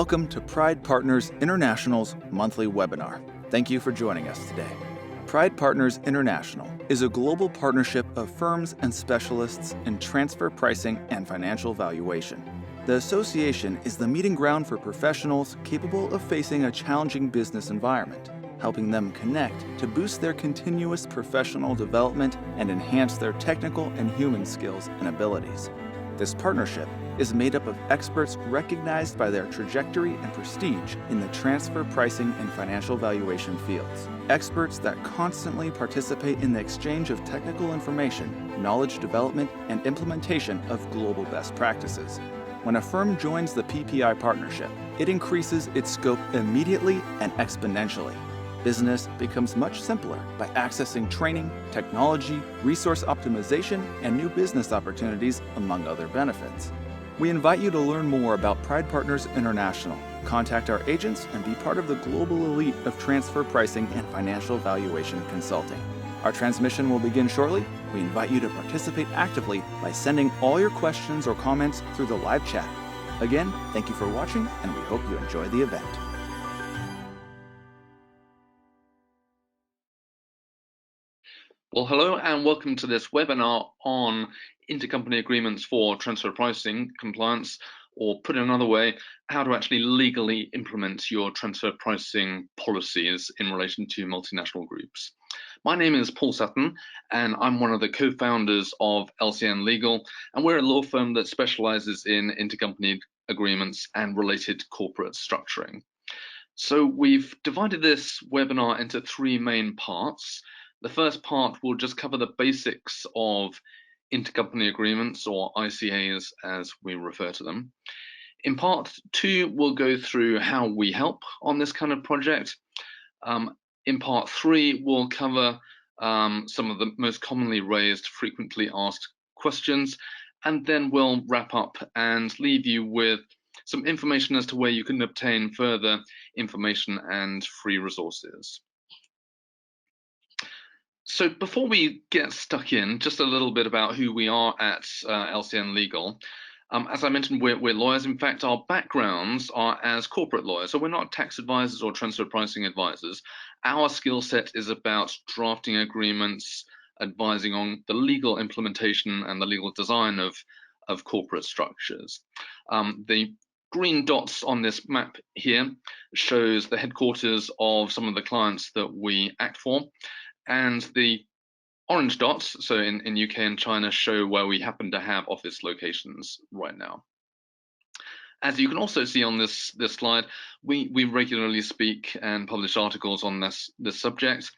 Welcome to Pride Partners International's monthly webinar. Thank you for joining us today. Pride Partners International is a global partnership of firms and specialists in transfer pricing and financial valuation. The association is the meeting ground for professionals capable of facing a challenging business environment, helping them connect to boost their continuous professional development and enhance their technical and human skills and abilities. This partnership is made up of experts recognized by their trajectory and prestige in the transfer pricing and financial valuation fields. Experts that constantly participate in the exchange of technical information, knowledge development, and implementation of global best practices. When a firm joins the PPI partnership, it increases its scope immediately and exponentially. Business becomes much simpler by accessing training, technology, resource optimization, and new business opportunities, among other benefits. We invite you to learn more about Pride Partners International. Contact our agents and be part of the global elite of transfer pricing and financial valuation consulting. Our transmission will begin shortly. We invite you to participate actively by sending all your questions or comments through the live chat. Again, thank you for watching, and we hope you enjoy the event. Well, hello and welcome to this webinar on intercompany agreements for transfer pricing compliance, or put another way, how to actually legally implement your transfer pricing policies in relation to multinational groups. My name is Paul Sutton, and I'm one of the co-founders of LCN Legal, and we're a law firm that specializes in intercompany agreements and related corporate structuring. So we've divided this webinar into three main parts. The first part will just cover the basics of intercompany agreements, or ICAs as we refer to them. In part two, we'll go through how we help on this kind of project. In part three, we'll cover some of the most commonly raised, frequently asked questions, and then we'll wrap up and leave you with some information as to where you can obtain further information and free resources. So before we get stuck in, just a little bit about who we are at LCN Legal. As I mentioned, we're lawyers. In fact, our backgrounds are as corporate lawyers. So we're not tax advisors or transfer pricing advisors. Our skill set is about drafting agreements, advising on the legal implementation and the legal design of corporate structures. The green dots on this map here shows the headquarters of some of the clients that we act for. And the orange dots, so in UK and China, show where we happen to have office locations right now. As you can also see on this slide, we regularly speak and publish articles on this subject.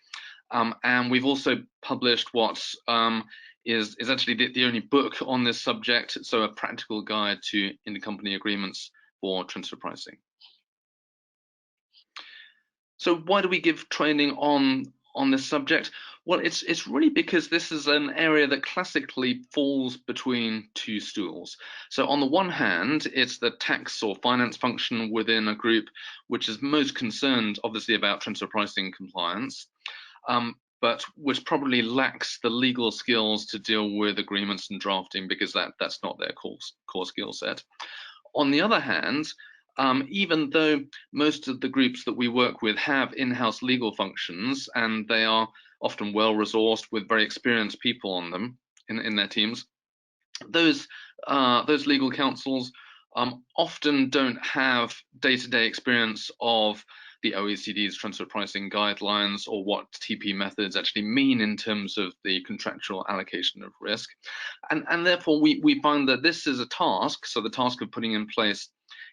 And we've also published what is actually the only book on this subject, so a practical guide to intercompany agreements for transfer pricing. So why do we give training on this subject? Well, it's really because this is an area that classically falls between two stools. So on the one hand, it's the tax or finance function within a group which is most concerned, obviously, about transfer pricing compliance, but which probably lacks the legal skills to deal with agreements and drafting, because that's not their core skill set. On the other hand, even though most of the groups that we work with have in-house legal functions, and they are often well-resourced with very experienced people on them in their teams, those legal counsels often don't have day-to-day experience of the OECD's transfer pricing guidelines, or what TP methods actually mean in terms of the contractual allocation of risk. And therefore, we find that this is a task, so the task of putting in place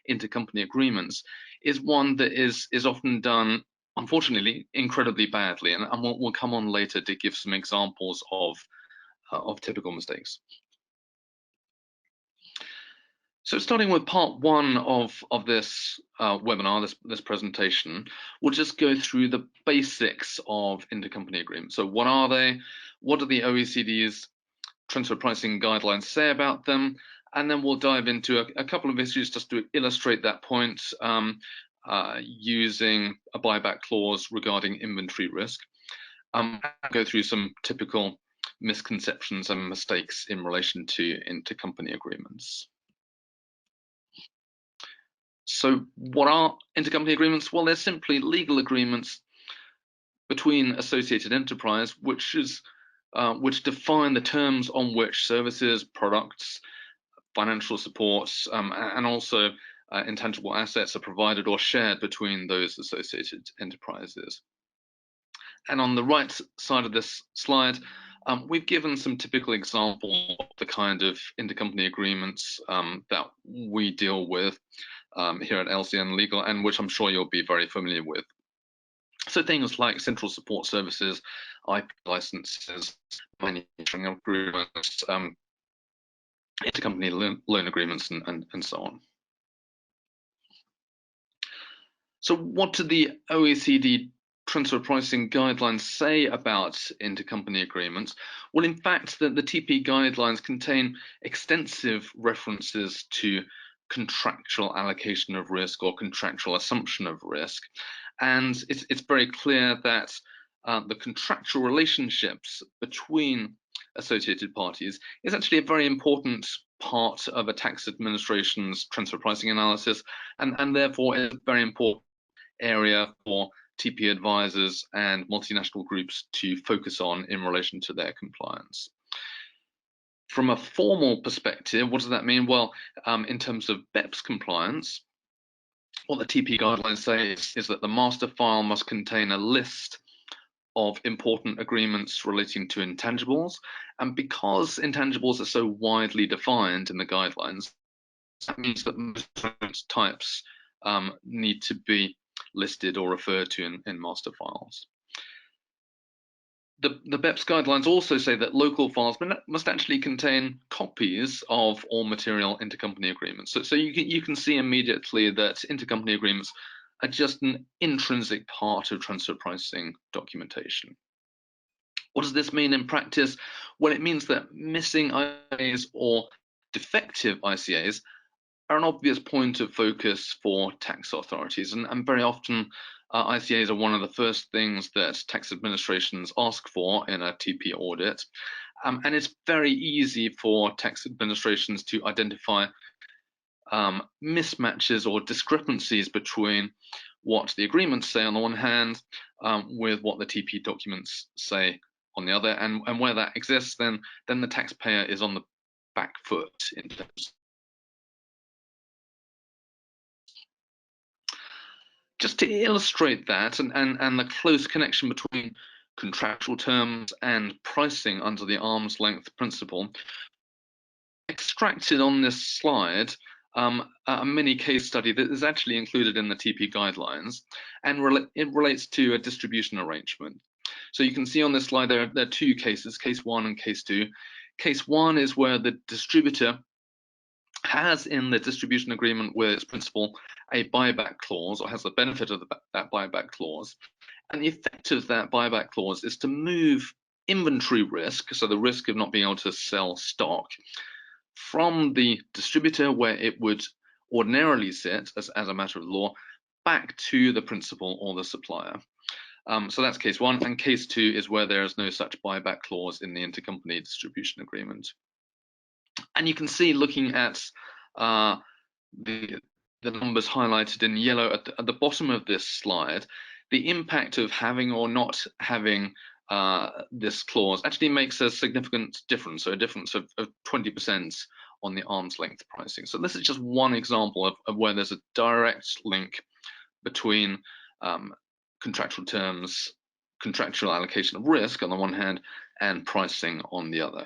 intercompany agreements, is one that is often done, unfortunately, incredibly badly, and we'll come on later to give some examples of typical mistakes. So starting with part one of this webinar, this presentation, we'll just go through the basics of intercompany agreements. So what are they? What do the OECD's transfer pricing guidelines say about them? And then we'll dive into a couple of issues just to illustrate that point, using a buyback clause regarding inventory risk. Go through some typical misconceptions and mistakes in relation to intercompany agreements. So what are intercompany agreements? Well, they're simply legal agreements between associated enterprise, which define the terms on which services, products, financial supports, and also intangible assets are provided or shared between those associated enterprises. And on the right side of this slide, we've given some typical examples of the kind of intercompany agreements that we deal with here at LCN Legal, and which I'm sure you'll be very familiar with. So things like central support services, IP licenses, manufacturing agreements, intercompany loan agreements, and so on. So what do the OECD transfer pricing guidelines say about intercompany agreements? Well, in fact, the TP guidelines contain extensive references to contractual allocation of risk or contractual assumption of risk. And it's very clear that the contractual relationships between associated parties is actually a very important part of a tax administration's transfer pricing analysis, and therefore is a very important area for TP advisors and multinational groups to focus on in relation to their compliance. From a formal perspective, what does that mean? Well, in terms of BEPS compliance, what the TP guidelines say is that the master file must contain a list of important agreements relating to intangibles. And because intangibles are so widely defined in the guidelines, that means that most types need to be listed or referred to in master files. The BEPS guidelines also say that local files must actually contain copies of all material intercompany agreements. So you can see immediately that intercompany agreements are just an intrinsic part of transfer pricing documentation. What does this mean in practice? Well, it means that missing ICAs or defective ICAs are an obvious point of focus for tax authorities, and very often ICAs are one of the first things that tax administrations ask for in a TP audit, and it's very easy for tax administrations to identify mismatches or discrepancies between what the agreements say on the one hand with what the TP documents say on the other, and where that exists, then the taxpayer is on the back foot in terms. Just to illustrate that and the close connection between contractual terms and pricing under the arm's length principle, extracted on this slide a mini case study that is actually included in the TP guidelines, and it relates to a distribution arrangement. So you can see on this slide there are two cases, case one and case two. Case one is where the distributor has in the distribution agreement with its principal a buyback clause, or has the benefit of that buyback clause. And the effect of that buyback clause is to move inventory risk, so the risk of not being able to sell stock, from the distributor, where it would ordinarily sit as a matter of law, back to the principal or the supplier. So that's case one, and case two is where there is no such buyback clause in the intercompany distribution agreement. And you can see, looking at the numbers highlighted in yellow at the bottom of this slide, the impact of having or not having this clause actually makes a significant difference, so a difference of 20% on the arm's length pricing. So this is just one example of where there's a direct link between contractual terms, contractual allocation of risk on the one hand, and pricing on the other.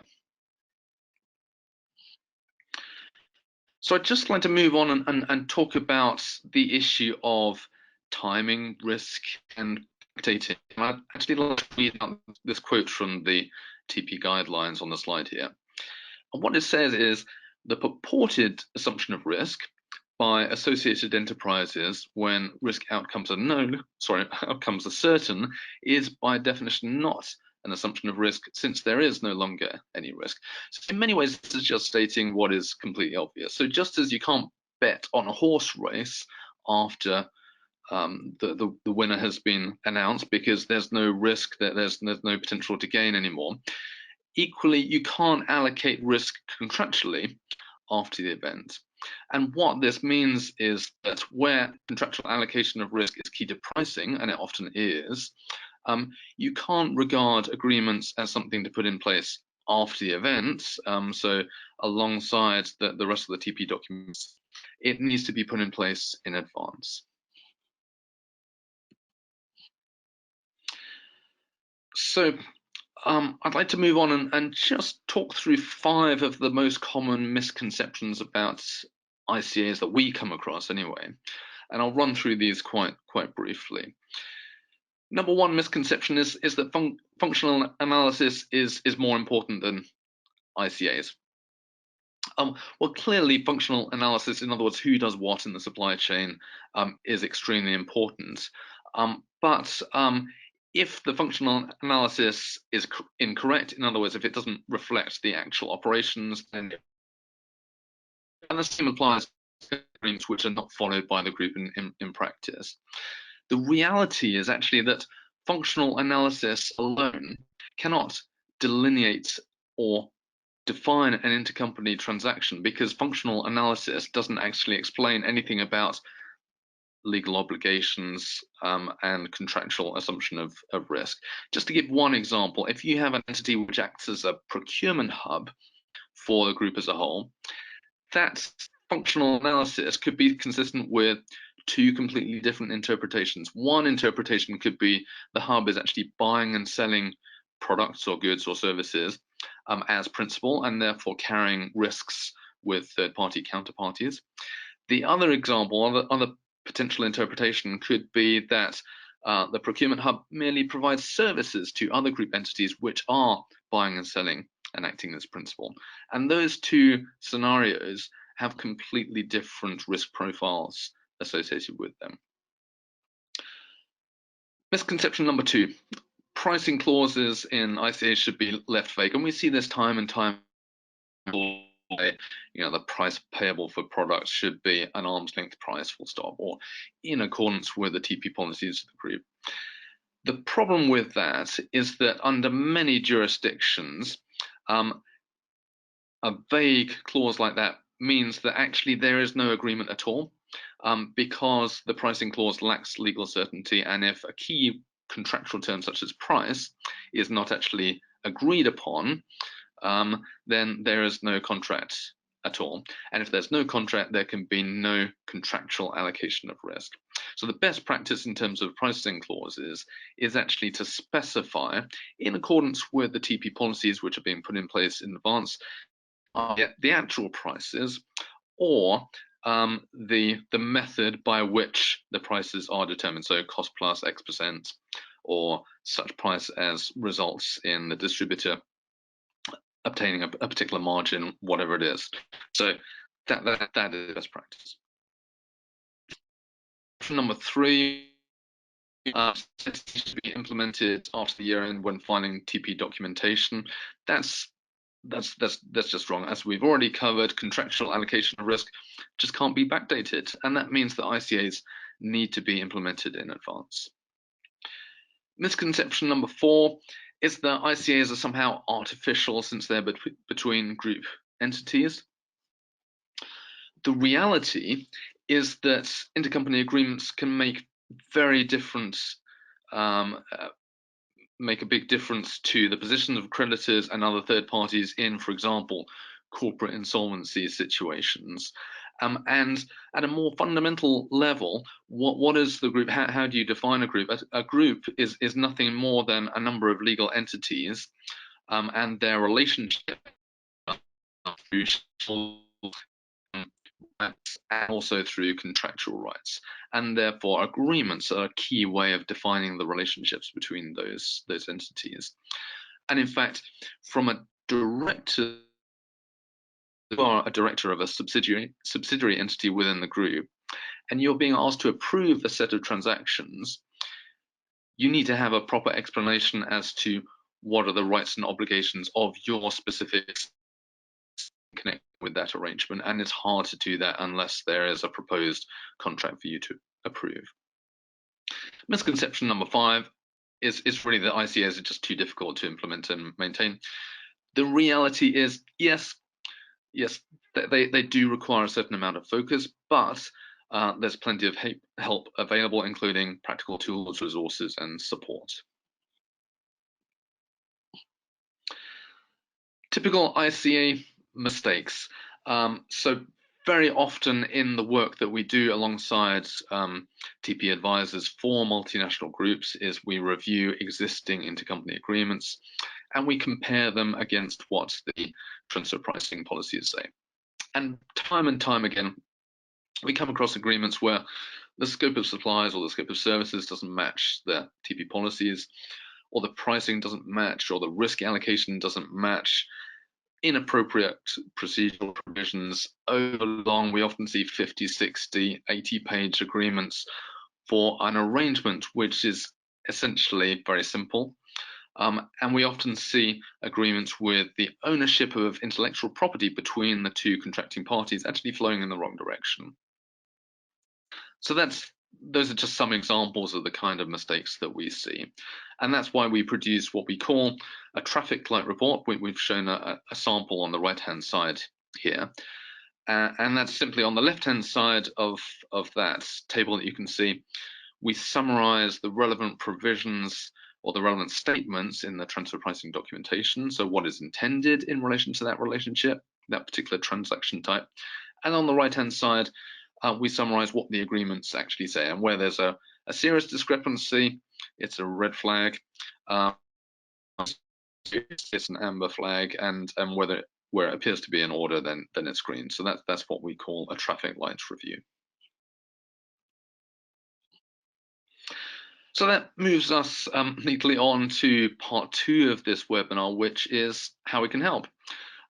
So I'd just like to move on and talk about the issue of timing, risk, and dating. I'd actually like to read out this quote from the TP guidelines on the slide here. And what it says is, the purported assumption of risk by associated enterprises when risk outcomes are certain, is by definition not an assumption of risk, since there is no longer any risk. So in many ways, this is just stating what is completely obvious. So just as you can't bet on a horse race after the winner has been announced because there's no risk, that there's no potential to gain anymore, equally, you can't allocate risk contractually after the event. And what this means is that where contractual allocation of risk is key to pricing, and it often is, you can't regard agreements as something to put in place after the event, so alongside the rest of the TP documents. It needs to be put in place in advance. So I'd like to move on and just talk through 5 of the most common misconceptions about ICAs that we come across anyway, and I'll run through these quite briefly. Number 1 misconception is that functional analysis is more important than ICAs. Well, clearly, functional analysis, in other words, who does what in the supply chain, is extremely important. But if the functional analysis is incorrect, in other words, if it doesn't reflect the actual operations, then and the same applies to agreements which are not followed by the group in practice. The reality is actually that functional analysis alone cannot delineate or define an intercompany transaction, because functional analysis doesn't actually explain anything about legal obligations and contractual assumption of risk. Just to give one example, if you have an entity which acts as a procurement hub for the group as a whole, that functional analysis could be consistent with 2 completely different interpretations. One interpretation could be the hub is actually buying and selling products or goods or services as principal, and therefore carrying risks with third-party counterparties. The other example, other potential interpretation, could be that the procurement hub merely provides services to other group entities which are buying and selling and acting as principal. And those 2 scenarios have completely different risk profiles associated with them. Misconception number 2. Pricing clauses in ICAs should be left vague, and we see this time and time. The price payable for products should be an arm's length price, full stop, or in accordance with the TP policies of the group. The problem with that is that under many jurisdictions, a vague clause like that means that actually there is no agreement at all, because the pricing clause lacks legal certainty, and if a key contractual term such as price is not actually agreed upon, then there is no contract at all. And if there's no contract, there can be no contractual allocation of risk. So the best practice in terms of pricing clauses is actually to specify, in accordance with the TP policies which are being put in place in advance, the actual prices, or the method by which the prices are determined, so cost plus X%, or such price as results in the distributor obtaining a particular margin, whatever it is. So that is best practice. Number 3, should be implemented after the year end when filing TP documentation. That's just wrong. As we've already covered, contractual allocation of risk just can't be backdated, and that means that ICAs need to be implemented in advance. Misconception number 4 is that ICAs are somehow artificial since they're between group entities. The reality is that intercompany agreements can make very different, make a big difference to the positions of creditors and other third parties in, for example, corporate insolvency situations. And at a more fundamental level, what is the group? How do you define a group? A group is nothing more than a number of legal entities and their relationship, and also through contractual rights. And therefore, agreements are a key way of defining the relationships between those entities. And in fact, from a director, you are a director of a subsidiary entity within the group, and you're being asked to approve a set of transactions, you need to have a proper explanation as to what are the rights and obligations of your specific connected with that arrangement, and it's hard to do that unless there is a proposed contract for you to approve. Misconception number 5 is really that ICAs are just too difficult to implement and maintain. The reality is, yes, They do require a certain amount of focus, but there's plenty of help available, including practical tools, resources, and support. Typical ICA mistakes. So very often in the work that we do alongside TP advisors for multinational groups is we review existing intercompany agreements and we compare them against what the transfer pricing policies say. And time again, we come across agreements where the scope of supplies or the scope of services doesn't match the TP policies, or the pricing doesn't match, or the risk allocation doesn't match. Inappropriate procedural provisions overlong. We often see 50, 60, 80-page agreements for an arrangement which is essentially very simple. And we often see agreements with the ownership of intellectual property between the two contracting parties actually flowing in the wrong direction. So those are just some examples of the kind of mistakes that we see. And that's why we produce what we call a traffic light report. We've shown a sample on the right-hand side here. And that's simply on the left-hand side of that table that you can see, we summarize the relevant provisions or the relevant statements in the transfer pricing documentation. So what is intended in relation to that relationship, that particular transaction type. And on the right-hand side, we summarize what the agreements actually say, and where there's a serious discrepancy, it's a red flag, it's an amber flag, and where it appears to be in order, then it's green. So that's what we call a traffic lights review. So that moves us neatly on to part 2 of this webinar, which is how we can help.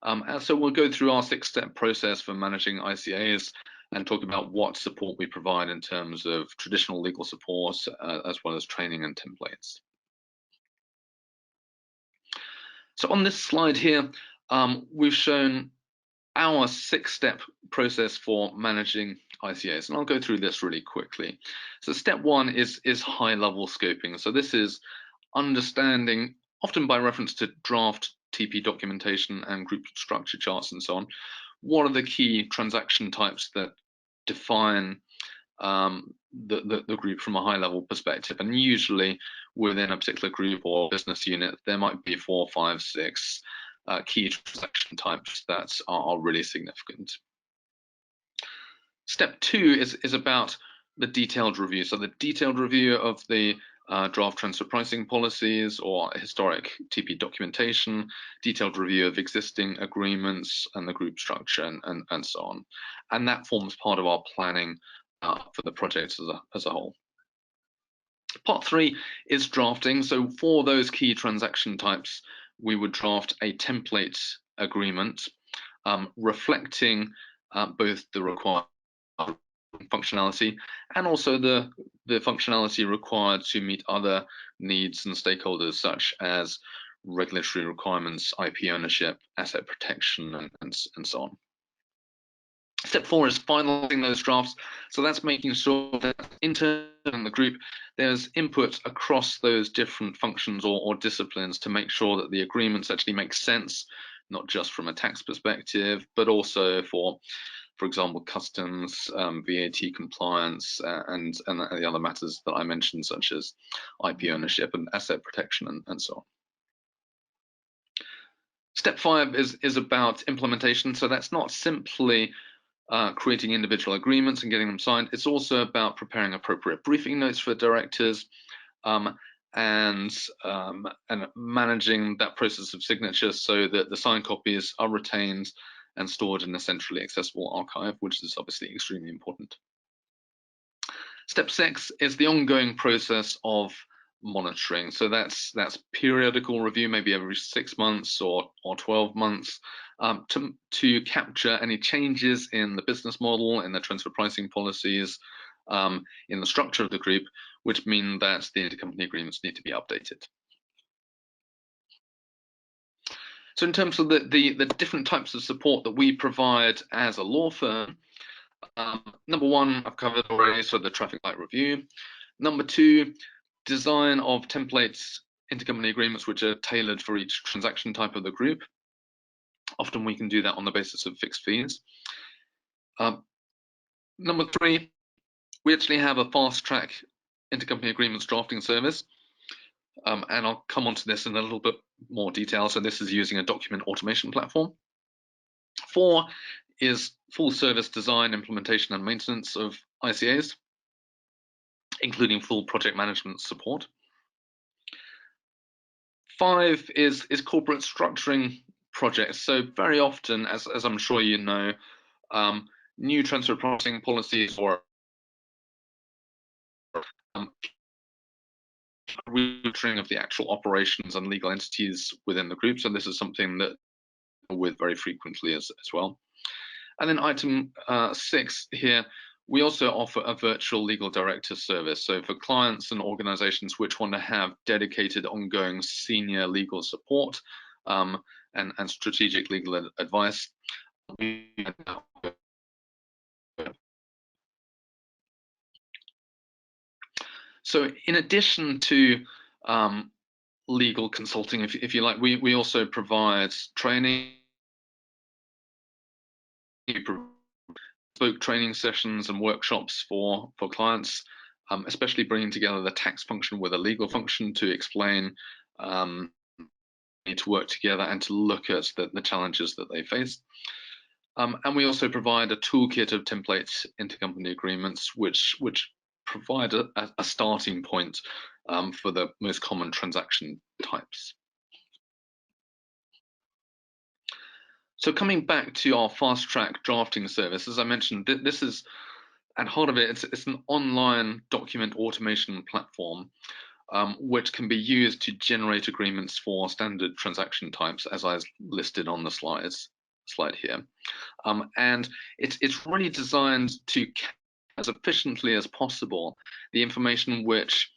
And so we'll go through our 6-step process for managing ICAs and talk about what support we provide in terms of traditional legal support, as well as training and templates. So on this slide here, we've shown our 6-step process for managing ICAs, and I'll go through this really quickly. So step 1 is high-level scoping. So this is understanding, often by reference to draft TP documentation and group structure charts and so on, what are the key transaction types that define the group from a high-level perspective. And usually within a particular group or business unit, there might be 4, 5, 6 key transaction types that are really significant. Step 2 is about the detailed review. So the detailed review of the draft transfer pricing policies or historic TP documentation, detailed review of existing agreements and the group structure and so on. And that forms part of our planning for the project as a whole. Part 3 is drafting. So for those key transaction types, we would draft a template agreement reflecting both the required functionality and also the functionality required to meet other needs and stakeholders, such as regulatory requirements, IP ownership, asset protection, and so on. Step 4 is finalizing those drafts. So that's making sure that internally in the group, there's input across those different functions or disciplines to make sure that the agreements actually make sense, not just from a tax perspective, but also for example, customs, VAT compliance, and the other matters that I mentioned, such as IP ownership and asset protection and so on. Step 5 is about implementation. So that's not simply creating individual agreements and getting them signed. It's also about preparing appropriate briefing notes for directors and managing that process of signature so that the signed copies are retained and stored in a centrally accessible archive, which is obviously extremely important. Step 6 is the ongoing process of monitoring. So that's periodical review, maybe every 6 months or 12 months, to capture any changes in the business model, in the transfer pricing policies, in the structure of the group, which mean that the intercompany agreements need to be updated. So in terms of the different types of support that we provide as a law firm, number 1, I've covered already, so the traffic light review. Number 2, design of templates, intercompany agreements, which are tailored for each transaction type of the group. Often we can do that on the basis of fixed fees. Number 3, we actually have a fast track intercompany agreements drafting service. And I'll come onto this in a little bit more detail. So this is using a document automation platform. 4 is full service design, implementation and maintenance of ICAs, including full project management support. 5 is corporate structuring projects. So very often, as I'm sure you know, new transfer pricing policies or restructuring of the actual operations and legal entities within the group. So this is something that we're with very frequently as well. And then item 6 here, we also offer a virtual legal director service. So for clients and organizations which want to have dedicated ongoing senior legal support and strategic legal advice, so in addition to legal consulting, if you like, we also provide training, bespoke training sessions and workshops for clients, especially bringing together the tax function with a legal function to explain need to work together and to look at the challenges that they face. And we also provide a toolkit of templates intercompany agreements, which provide a starting point for the most common transaction types. So coming back to our fast track drafting service, as I mentioned, this is at heart of it, it's an online document automation platform which can be used to generate agreements for standard transaction types, as I listed on the slide here. And it's really designed to capture as efficiently as possible the information which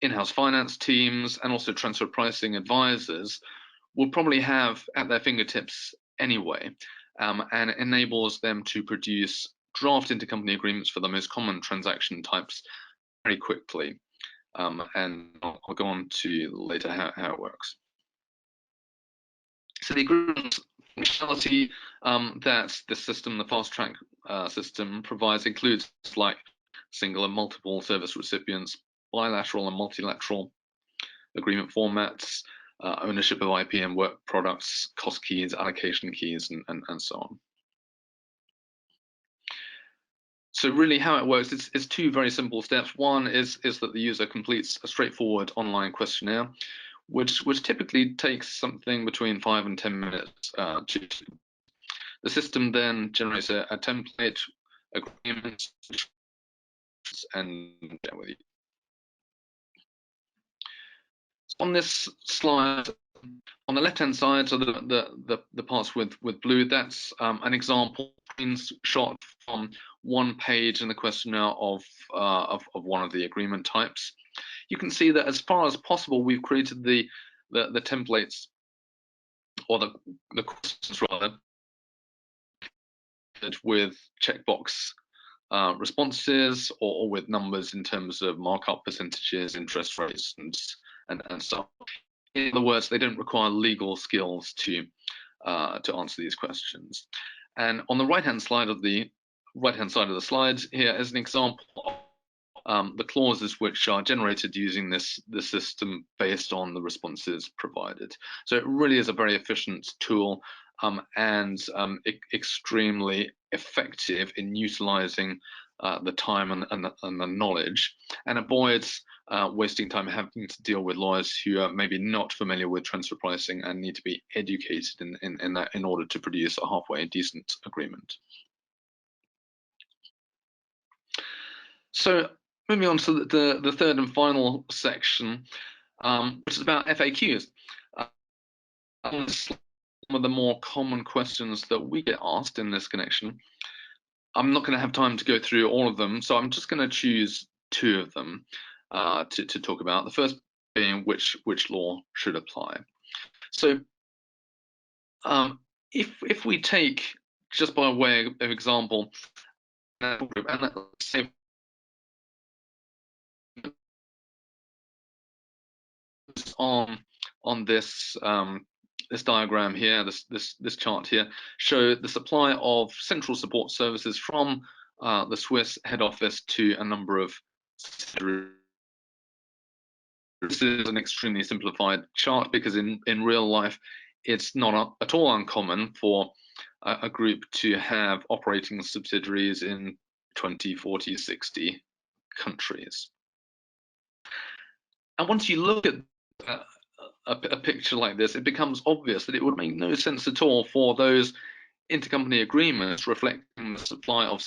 in-house finance teams and also transfer pricing advisors will probably have at their fingertips anyway, and it enables them to produce draft intercompany agreements for the most common transaction types very quickly. And I'll go on to later how it works. So the agreement functionality that the system, the fast track system provides includes like single and multiple service recipients, bilateral and multilateral agreement formats, ownership of IP and work products, cost keys, allocation keys, and so on. So really how it works is 2 very simple steps. One is that the user completes a straightforward online questionnaire, which typically takes something between 5 and 10 minutes. The system then generates a template agreement and share with you. On this slide, on the left-hand side, so the parts with blue, that's an example screenshot from one page in the questionnaire of one of the agreement types. You can see that as far as possible, we've created the templates or the questions rather with checkbox responses or with numbers in terms of markup percentages, interest rates, and so on. In other words, they don't require legal skills to answer these questions. And on the right-hand side of the slide here is an example of the clauses which are generated using this system based on the responses provided. So it really is a very efficient tool and extremely effective in utilizing the time and the knowledge, and avoids wasting time having to deal with lawyers who are maybe not familiar with transfer pricing and need to be educated in that in order to produce a halfway decent agreement. So moving on to the third and final section, which is about FAQs. Some of the more common questions that we get asked in this connection. I'm not going to have time to go through all of them, so I'm just going to choose 2 of them to talk about. The first being which law should apply. So if we take, just by way of example, and let's say on this this diagram here, this chart here, show the supply of central support services from the Swiss head office to a number of subsidiaries. This is an extremely simplified chart because in real life, it's not at all uncommon for a group to have operating subsidiaries in 20, 40, 60 countries. And once you look at a picture like this, it becomes obvious that it would make no sense at all for those intercompany agreements reflecting the supply of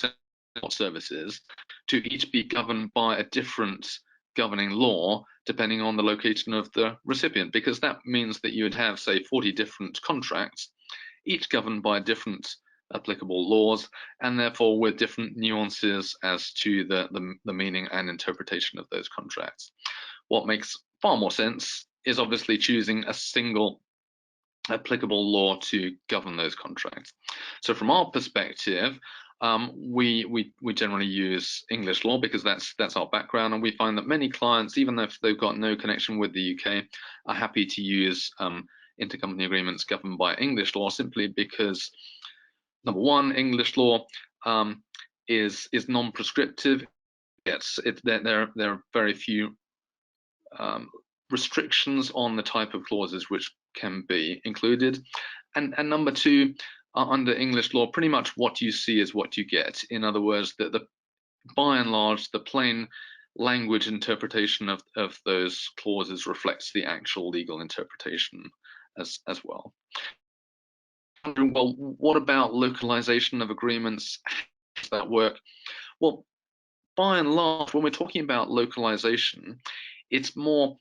services to each be governed by a different governing law depending on the location of the recipient, because that means that you would have, say, 40 different contracts, each governed by different applicable laws, and therefore with different nuances as to the meaning and interpretation of those contracts. What makes far more sense is obviously choosing a single applicable law to govern those contracts. So from our perspective, we generally use English law because that's our background, and we find that many clients, even if they've got no connection with the UK, are happy to use intercompany agreements governed by English law, simply because, number one, English law is non-prescriptive. There are very few restrictions on the type of clauses which can be included, and number two, under English law, pretty much what you see is what you get. In other words, by and large, the plain language interpretation of those clauses reflects the actual legal interpretation as well. Well, what about localization of agreements? How does that work? Well, by and large, when we're talking about localization, it's more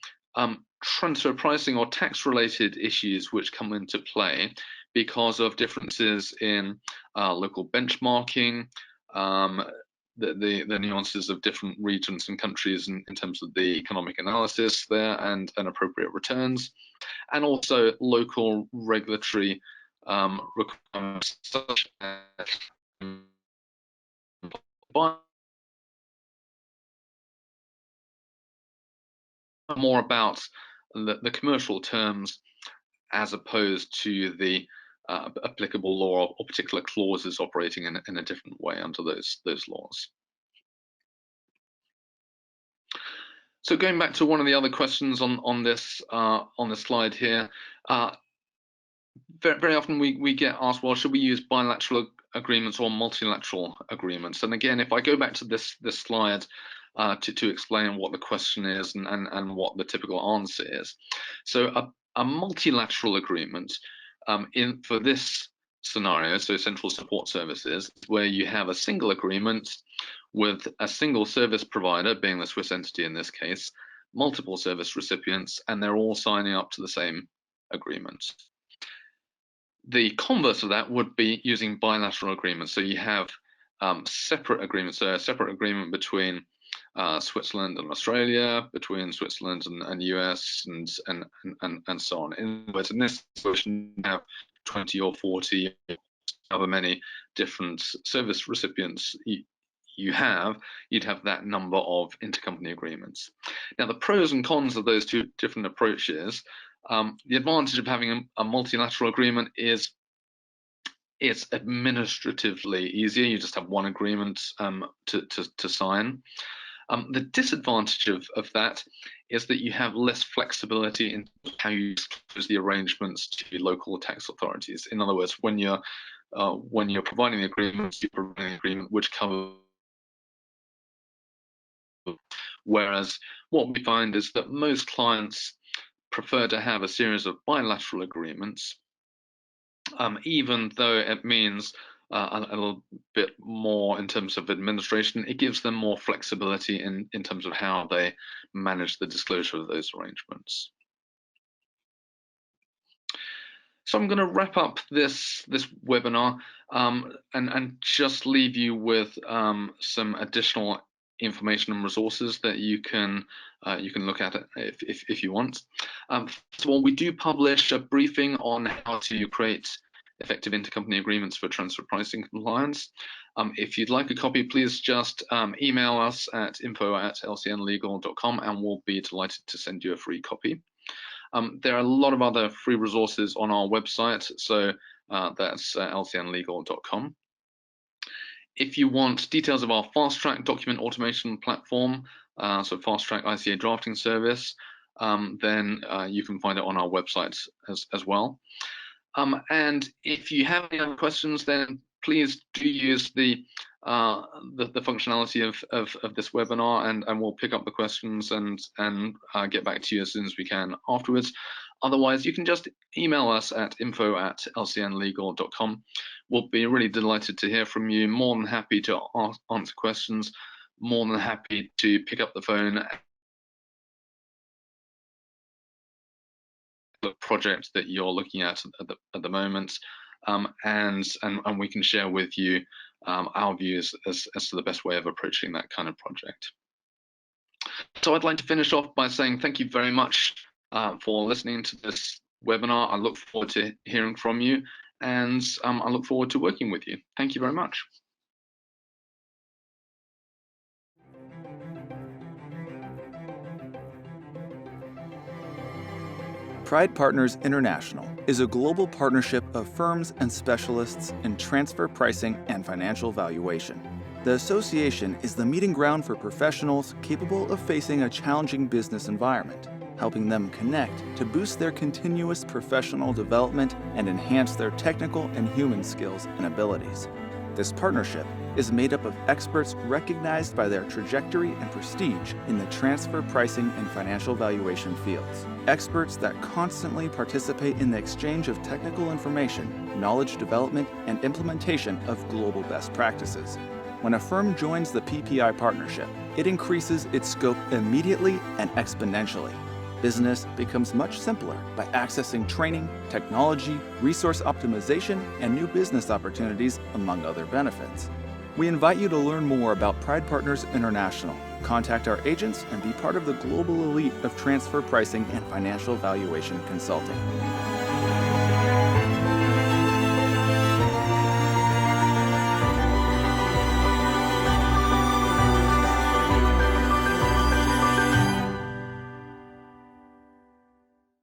transfer pricing or tax-related issues which come into play because of differences in local benchmarking, the nuances of different regions and countries in terms of the economic analysis there and appropriate returns, and also local regulatory requirements such as more about the commercial terms as opposed to the applicable law or particular clauses operating in a different way under those laws. So going back to one of the other questions on this slide here, very often we get asked, well, should we use bilateral agreements or multilateral agreements? And again, if I go back to this slide to explain what the question is and what the typical answer is. So a multilateral agreement for this scenario, so central support services, where you have a single agreement with a single service provider, being the Swiss entity in this case, multiple service recipients, and they're all signing up to the same agreement. The converse of that would be using bilateral agreements. So you have separate agreements, so a separate agreement between Switzerland and Australia, between Switzerland and US, and so on. In other words, in this situation, you have 20 or 40, however many different service recipients you'd have that number of intercompany agreements. Now, the pros and cons of those two different approaches. The advantage of having a multilateral agreement is it's administratively easier. You just have one agreement to sign. The disadvantage of that is that you have less flexibility in how you disclose the arrangements to local tax authorities. In other words, when you're providing the agreements, you're providing an agreement which covers. Whereas what we find is that most clients prefer to have a series of bilateral agreements, even though it means a little bit more in terms of administration. It gives them more flexibility in terms of how they manage the disclosure of those arrangements. So I'm going to wrap up this webinar and just leave you with some additional information and resources that you can look at if you want. First of all, we do publish a briefing on how to create effective intercompany agreements for transfer pricing compliance. If you'd like a copy, please just email us at info@lcnlegal.com and we'll be delighted to send you a free copy. There are a lot of other free resources on our website, so that's lcnlegal.com. If you want details of our Fast Track document automation platform, so Fast Track ICA drafting service, then you can find it on our website as well. And if you have any other questions, then please do use the functionality of this webinar, and we'll pick up the questions and get back to you as soon as we can afterwards. Otherwise, you can just email us at info@lcnlegal.com. We'll be really delighted to hear from you. More than happy to answer questions. More than happy to pick up the phone. The project that you're looking at the moment, and we can share with you our views as to the best way of approaching that kind of project. So I'd like to finish off by saying thank you very much for listening to this webinar. I look forward to hearing from you, and I look forward to working with you. Thank you very much. Pride Partners International is a global partnership of firms and specialists in transfer pricing and financial valuation. The association is the meeting ground for professionals capable of facing a challenging business environment, helping them connect to boost their continuous professional development and enhance their technical and human skills and abilities. This partnership is made up of experts recognized by their trajectory and prestige in the transfer pricing and financial valuation fields. Experts that constantly participate in the exchange of technical information, knowledge development, and implementation of global best practices. When a firm joins the PPI partnership, it increases its scope immediately and exponentially. Business becomes much simpler by accessing training, technology, resource optimization, and new business opportunities, among other benefits. We invite you to learn more about Pride Partners International. Contact our agents and be part of the global elite of transfer pricing and financial valuation consulting.